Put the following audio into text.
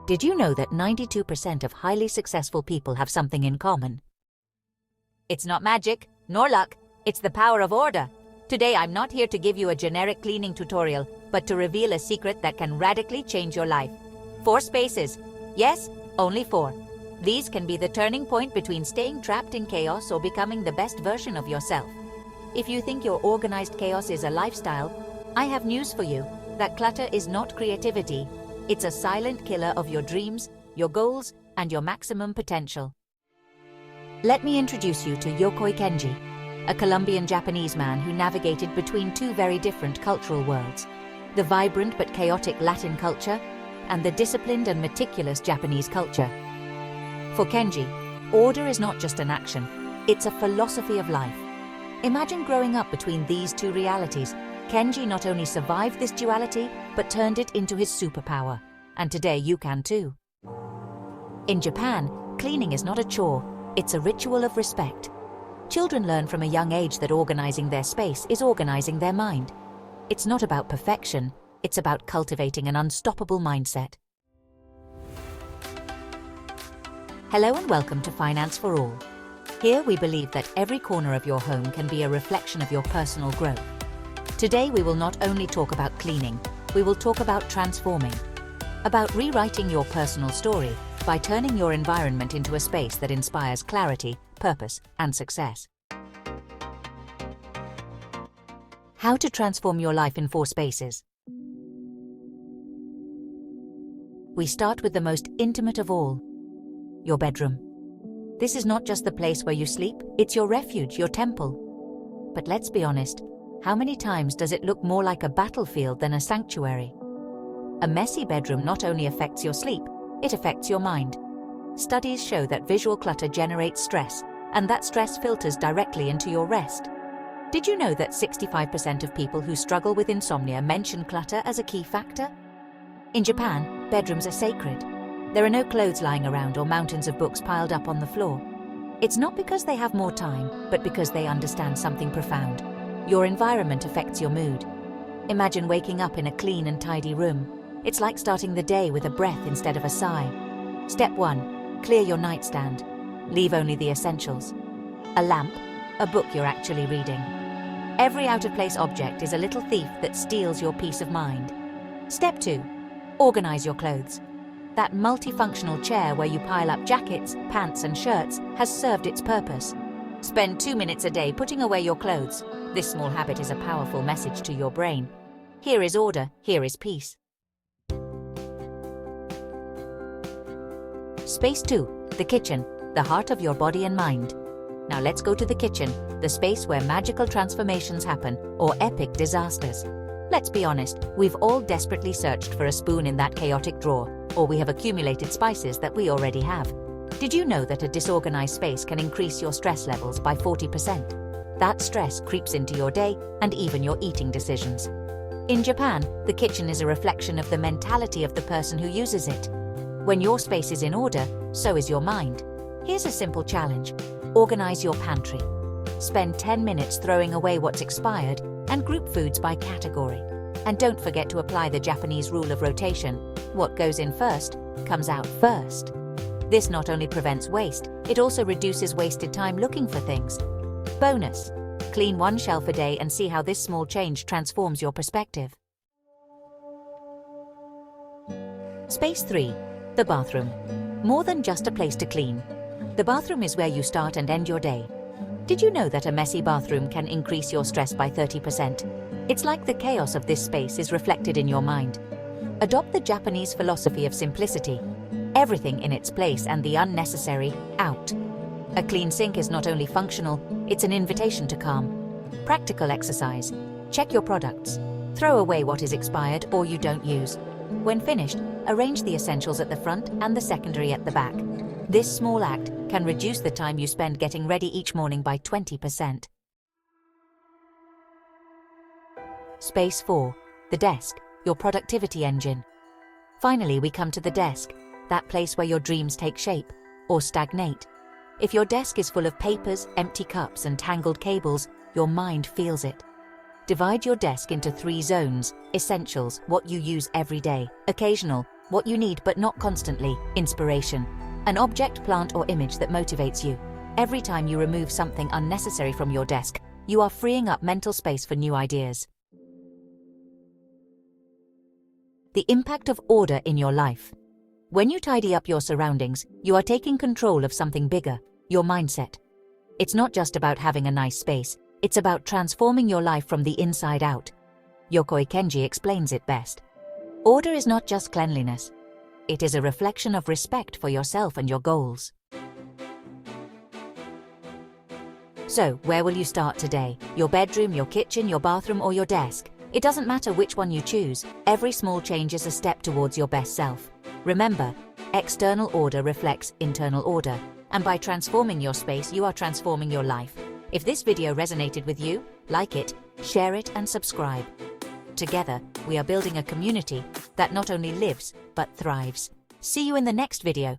Did you know that 92% of highly successful people have something in common? It's not magic, nor luck, it's the power of order. Today I'm not here to give you a generic cleaning tutorial, but to reveal a secret that can radically change your life. 4 spaces. Yes, only 4. These can be the turning point between staying trapped in chaos or becoming the best version of yourself. If you think your organized chaos is a lifestyle, I have news for you. That clutter is not creativity. It's a silent killer of your dreams, your goals, and your maximum potential. Let me introduce you to Yokoi Kenji, a Colombian Japanese man who navigated between 2 very different cultural worlds, the vibrant but chaotic Latin culture and the disciplined and meticulous Japanese culture. For Kenji, order is not just an action, it's a philosophy of life. Imagine growing up between these 2 realities. Kenji not only survived this duality, but turned it into his superpower. And today you can too. In Japan, cleaning is not a chore, it's a ritual of respect. Children learn from a young age that organizing their space is organizing their mind. It's not about perfection, it's about cultivating an unstoppable mindset. Hello and welcome to Finance for All. Here we believe that every corner of your home can be a reflection of your personal growth. Today we will not only talk about cleaning, we will talk about transforming, about rewriting your personal story by turning your environment into a space that inspires clarity, purpose, and success. How to transform your life in 4 spaces. We start with the most intimate of all, your bedroom. This is not just the place where you sleep, it's your refuge, your temple. But let's be honest, how many times does it look more like a battlefield than a sanctuary? A messy bedroom not only affects your sleep, it affects your mind. Studies show that visual clutter generates stress, and that stress filters directly into your rest. Did you know that 65% of people who struggle with insomnia mention clutter as a key factor? In Japan, bedrooms are sacred. There are no clothes lying around or mountains of books piled up on the floor. It's not because they have more time, but because they understand something profound. Your environment affects your mood. Imagine waking up in a clean and tidy room. It's like starting the day with a breath instead of a sigh. Step 1. Clear your nightstand. Leave only the essentials. A lamp, a book you're actually reading. Every out-of-place object is a little thief that steals your peace of mind. Step 2. Organize your clothes. That multifunctional chair where you pile up jackets, pants, and shirts has served its purpose. Spend 2 minutes a day putting away your clothes. This small habit is a powerful message to your brain. Here is order, here is peace. Space 2. The kitchen, the heart of your body and mind. Now let's go to the kitchen, the space where magical transformations happen, or epic disasters. Let's be honest, we've all desperately searched for a spoon in that chaotic drawer, or we have accumulated spices that we already have. Did you know that a disorganized space can increase your stress levels by 40%? That stress creeps into your day and even your eating decisions. In Japan, the kitchen is a reflection of the mentality of the person who uses it. When your space is in order, so is your mind. Here's a simple challenge. Organize your pantry. Spend 10 minutes throwing away what's expired and group foods by category. And don't forget to apply the Japanese rule of rotation. What goes in first, comes out first. This not only prevents waste, it also reduces wasted time looking for things. Bonus: clean 1 shelf a day and see how this small change transforms your perspective. Space 3. The bathroom. More than just a place to clean. The bathroom is where you start and end your day. Did you know that a messy bathroom can increase your stress by 30%? It's like the chaos of this space is reflected in your mind. Adopt the Japanese philosophy of simplicity. Everything in its place and the unnecessary, out. A clean sink is not only functional, it's an invitation to calm. Practical exercise. Check your products. Throw away what is expired or you don't use. When finished, arrange the essentials at the front and the secondary at the back. This small act can reduce the time you spend getting ready each morning by 20%. Space 4. The desk, your productivity engine. Finally, we come to the desk, that place where your dreams take shape, or stagnate. If your desk is full of papers, empty cups, and tangled cables, your mind feels it. Divide your desk into 3 zones: essentials, what you use every day; occasional, what you need but not constantly, inspiration. An object, plant, or image that motivates you. Every time you remove something unnecessary from your desk, you are freeing up mental space for new ideas. The impact of order in your life. When you tidy up your surroundings, you are taking control of something bigger, your mindset. It's not just about having a nice space, it's about transforming your life from the inside out. Yokoi Kenji explains it best. Order is not just cleanliness. It is a reflection of respect for yourself and your goals. So, where will you start today? Your bedroom, your kitchen, your bathroom, or your desk? It doesn't matter which one you choose. Every small change is a step towards your best self. Remember, external order reflects internal order, and by transforming your space, you are transforming your life. If this video resonated with you, like it, share it, and subscribe. Together, we are building a community that not only lives, but thrives. See you in the next video.